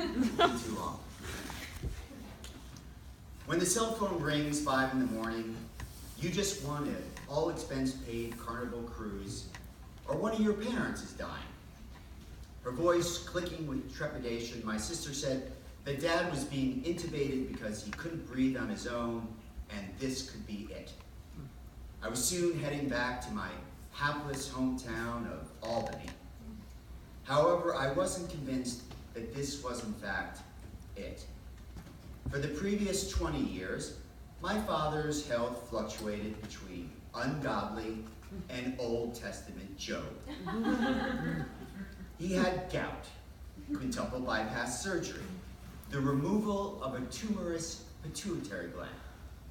Too long. When the cell phone rings 5 in the morning, you just won an all-expense-paid Carnival cruise, or one of your parents is dying. Her voice clicking with trepidation, my sister said that Dad was being intubated because he couldn't breathe on his own, and this could be it. I was soon heading back to my hapless hometown of Albany. However, I wasn't convinced that this was in fact it. For the previous 20 years, my father's health fluctuated between ungodly and Old Testament Job. He had gout, quintuple bypass surgery, the removal of a tumorous pituitary gland,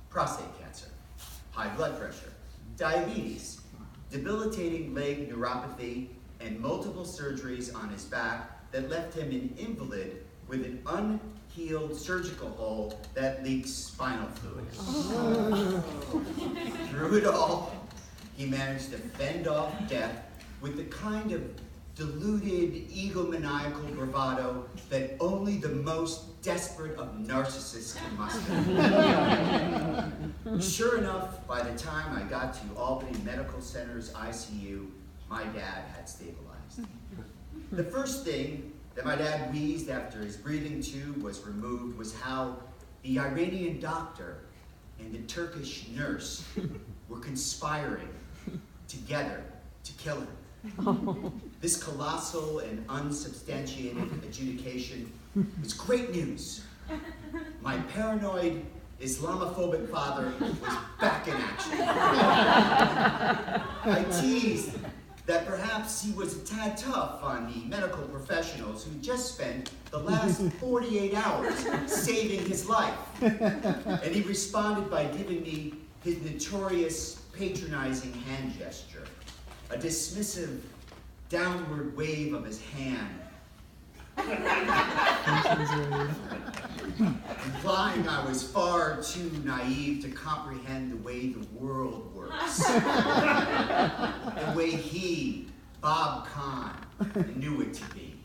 prostate cancer, high blood pressure, diabetes, debilitating leg neuropathy, and multiple surgeries on his back that left him an invalid with an unhealed surgical hole that leaks spinal fluid. Through it all, he managed to fend off death with the kind of deluded, egomaniacal bravado that only the most desperate of narcissists can muster. Sure enough, by the time I got to Albany Medical Center's ICU, my dad had stabilized. The first thing that my dad wheezed after his breathing tube was removed was how the Iranian doctor and the Turkish nurse were conspiring together to kill him. This colossal and unsubstantiated adjudication was great news. My paranoid Islamophobic father was back in action. I teased that perhaps he was a tad tough on the medical professionals who just spent the last 48 hours saving his life. And he responded by giving me his notorious patronizing hand gesture, a dismissive downward wave of his hand, implying I was far too naive to comprehend the way the world works, the way he, Bob Kahn, knew it to be.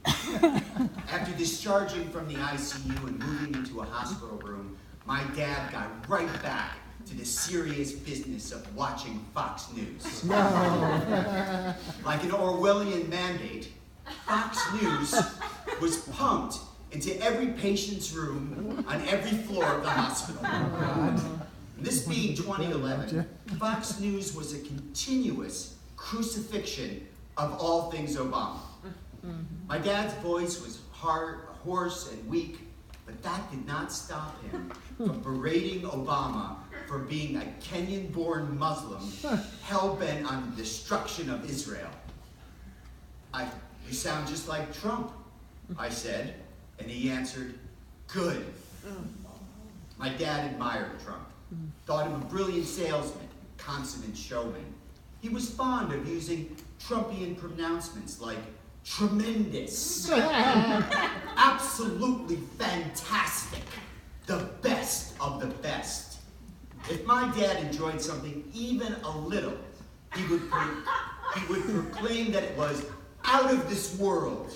After discharging from the ICU and moving into a hospital room, my dad got right back to the serious business of watching Fox News. No. Like an Orwellian mandate, Fox News was pumped into every patient's room on every floor of the hospital. This being 2011, Fox News was a continuous crucifixion of all things Obama. My dad's voice was hoarse and weak, but that did not stop him from berating Obama for being a Kenyan-born Muslim hell-bent on the destruction of Israel. You sound just like Trump, I said, and he answered, good. My dad admired Trump, thought him a brilliant salesman, consummate showman. He was fond of using Trumpian pronouncements like tremendous, absolutely fantastic, the best of the best. If my dad enjoyed something even a little, he would proclaim that it was out of this world.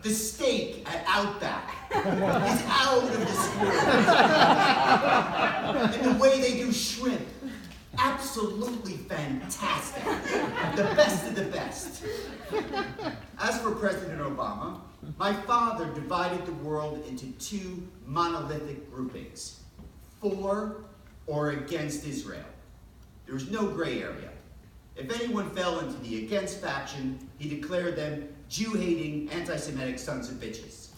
The steak at Outback is out of this world. And the way they do shrimp, absolutely fantastic. The best of the best. As for President Obama, my father divided the world into two monolithic groupings, for or against Israel. There was no gray area. If anyone fell into the against faction, he declared them Jew-hating, anti-Semitic sons of bitches.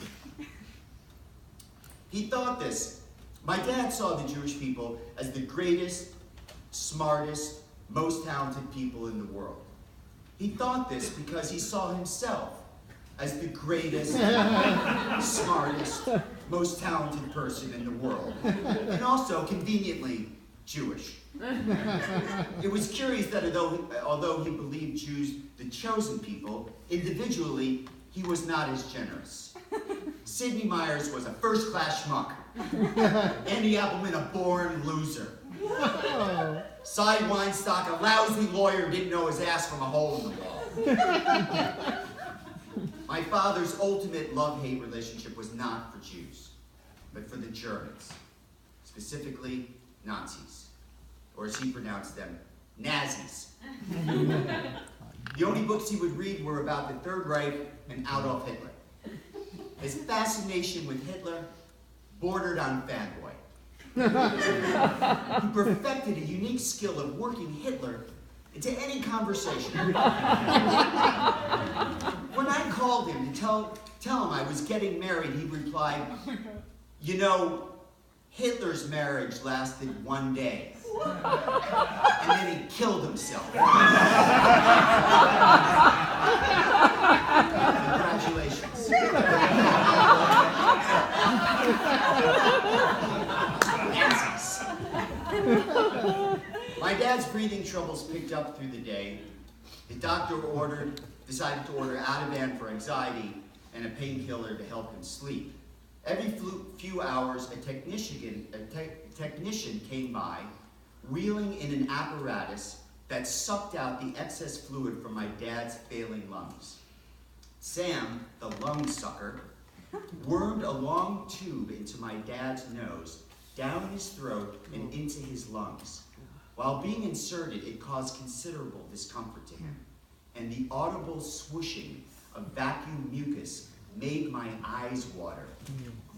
He thought this. My dad saw the Jewish people as the greatest, smartest, most talented people in the world. He thought this because he saw himself as the greatest, smartest, most talented person in the world, and also conveniently Jewish. It was curious that although he believed Jews the chosen people, individually he was not as generous. Sidney Myers was a first-class schmuck. Andy Appleman a born loser. Cy Weinstock, a lousy lawyer, didn't know his ass from a hole in the wall. My father's ultimate love-hate relationship was not for Jews, but for the Germans, specifically Nazis, or as he pronounced them, Nazis. The only books he would read were about the Third Reich and Adolf Hitler. His fascination with Hitler bordered on fanboy. He perfected a unique skill of working Hitler into any conversation. When I called him to tell him I was getting married, he replied, "You know, Hitler's marriage lasted 1 day. And then he killed himself." Congratulations. Nazis. My dad's breathing troubles picked up through the day. The doctor decided to order Ativan for anxiety and a painkiller to help him sleep. Every few hours, a technician came by, wheeling in an apparatus that sucked out the excess fluid from my dad's failing lungs. Sam, the lung sucker, wormed a long tube into my dad's nose, down his throat, and into his lungs. While being inserted, it caused considerable discomfort to him, and the audible swooshing of vacuum mucus made my eyes water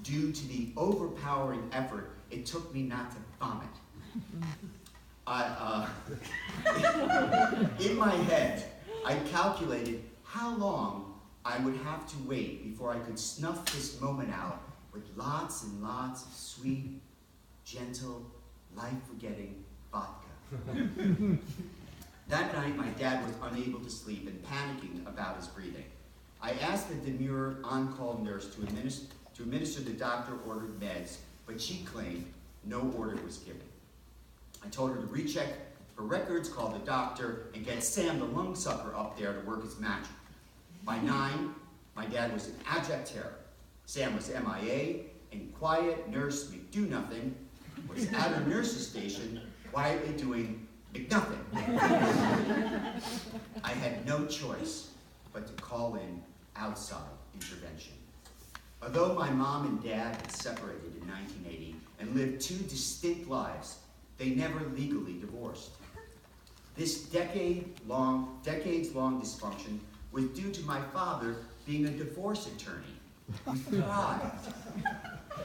due to the overpowering effort it took me not to vomit. In my head, I calculated how long I would have to wait before I could snuff this moment out with lots and lots of sweet, gentle, life-forgetting vodka. That night, my dad was unable to sleep and panicking about his breathing. I asked the demure on-call nurse to administer the doctor-ordered meds, but she claimed no order was given. I told her to recheck her records, call the doctor, and get Sam the lung sucker up there to work his magic. By 9, my dad was in abject terror. Sam was MIA, and quiet nurse McDo-nothing was at her nurse's station, quietly doing McNothing. I had no choice but to call in outside intervention. Although my mom and dad had separated in 1980 and lived 2 distinct lives, they never legally divorced. This decades-long dysfunction was due to my father being a divorce attorney who thrived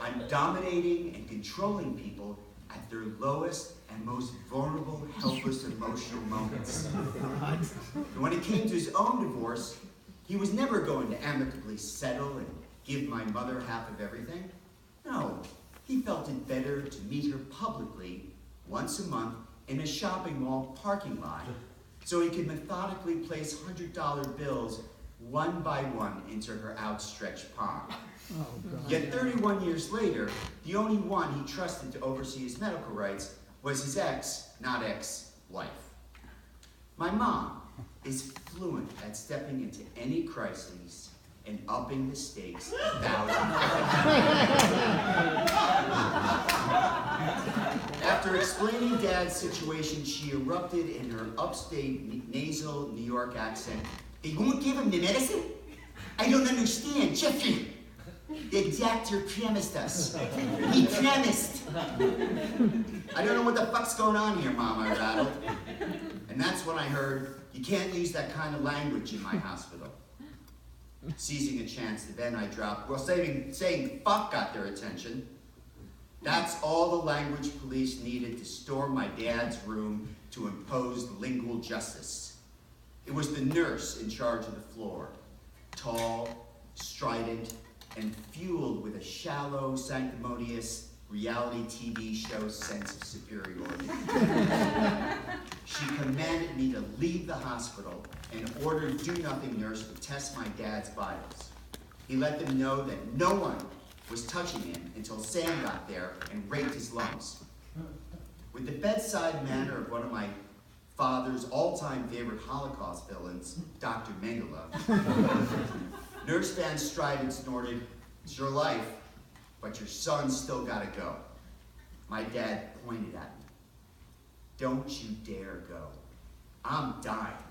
on dominating and controlling people at their lowest and most vulnerable, helpless, emotional moments. And when it came to his own divorce, he was never going to amicably settle and give my mother half of everything. No, he felt it better to meet her publicly once a month in a shopping mall parking lot so he could methodically place $100 bills one by one into her outstretched palm. Oh, God. Yet 31 years later, the only one he trusted to oversee his medical rights was his not ex-wife. My mom is fluent at stepping into any crises and upping the stakes 1,000 After explaining Dad's situation, she erupted in her upstate nasal New York accent. "They won't give him the medicine? I don't understand, Jeffrey. The doctor promised us. He promised." "I don't know what the fuck's going on here, Mom," I rattled. And that's when I heard, "You can't use that kind of language in my hospital." Seizing a chance to vent, I dropped, "Well, saying fuck got their attention." That's all the language police needed to storm my dad's room to impose lingual justice. It was the nurse in charge of the floor, tall, strident, and fueled with a shallow, sanctimonious reality TV show sense of superiority. She commanded me to leave the hospital and ordered do-nothing nurse to test my dad's vitals. He let them know that no one was touching him until Sam got there and raped his lungs. With the bedside manner of one of my father's all-time favorite Holocaust villains, Dr. Mengele, Nurse Van Stryden snorted, "It's your life, but your son's still gotta go." My dad pointed at me. "Don't you dare go. I'm dying."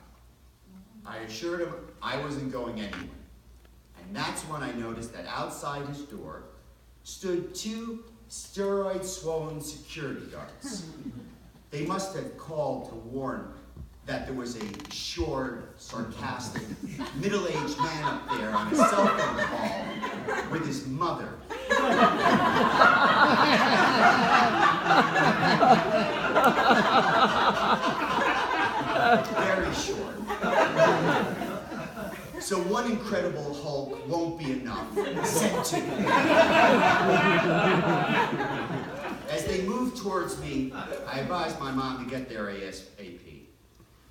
I assured him I wasn't going anywhere. And that's when I noticed that outside his door stood 2 steroid-swollen security guards. They must have called to warn that there was a short, sarcastic, middle-aged man up there on a cell phone call with his mother. Very short. So one Incredible Hulk won't be enough. Send 2. As they moved towards me, I advised my mom to get there ASAP.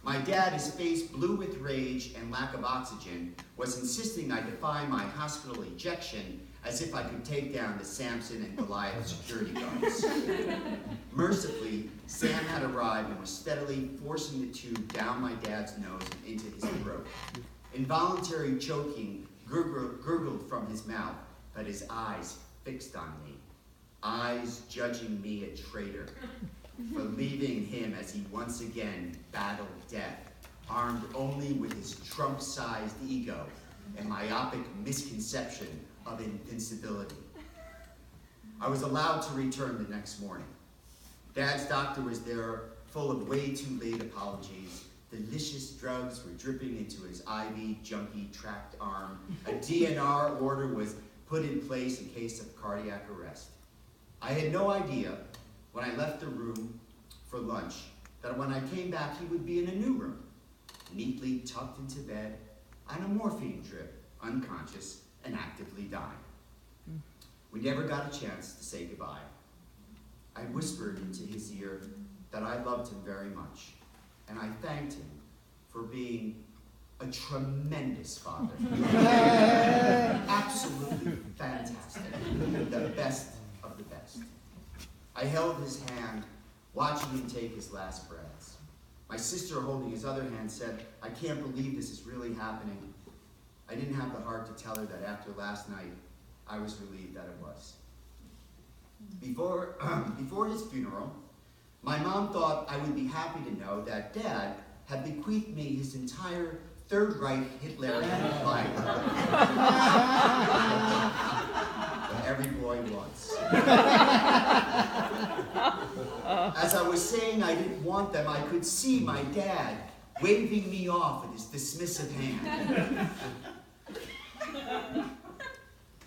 My dad, his face blue with rage and lack of oxygen, was insisting I defy my hospital ejection as if I could take down the Samson and Goliath security guards. Mercifully, Sam had arrived and was steadily forcing the tube down my dad's nose and into his throat. Involuntary choking gurgled from his mouth, but his eyes fixed on me. Eyes judging me a traitor for leaving him as he once again battled death, armed only with his Trump-sized ego and myopic misconception of invincibility. I was allowed to return the next morning. Dad's doctor was there, full of way too late apologies. Delicious drugs were dripping into his IV junkie tract arm. A DNR order was put in place in case of cardiac arrest. I had no idea when I left the room for lunch that when I came back he would be in a new room, neatly tucked into bed on a morphine drip, unconscious and actively dying. We never got a chance to say goodbye. I whispered into his ear that I loved him very much, and I thanked him for being a tremendous father. Absolutely fantastic. The best of the best. I held his hand, watching him take his last breaths. My sister, holding his other hand, said, "I can't believe this is really happening." I didn't have the heart to tell her that after last night, I was relieved that it was. Before his funeral, my mom thought I would be happy to know that Dad had bequeathed me his entire Third Reich Hitlerian library. What every boy wants. As I was saying I didn't want them, I could see my dad waving me off with his dismissive hand.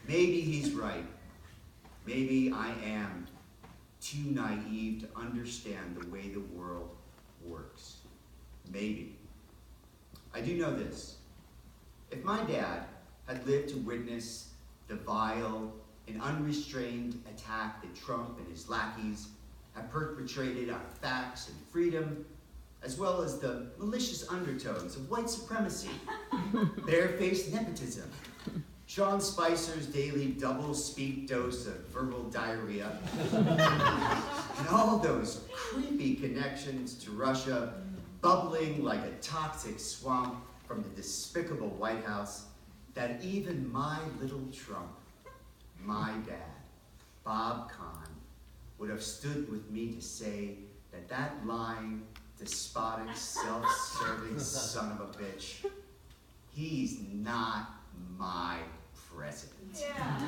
Maybe he's right. Maybe I am too naive to understand the way the world works. Maybe. I do know this. If my dad had lived to witness the vile and unrestrained attack that Trump and his lackeys have perpetrated on facts and freedom, as well as the malicious undertones of white supremacy, barefaced nepotism, Sean Spicer's daily double-speak dose of verbal diarrhea, and all those creepy connections to Russia bubbling like a toxic swamp from the despicable White House, that even my little Trump, my dad, Bob Kahn, would have stood with me to say that that lying, despotic, self-serving son of a bitch, he's not my president. Yeah.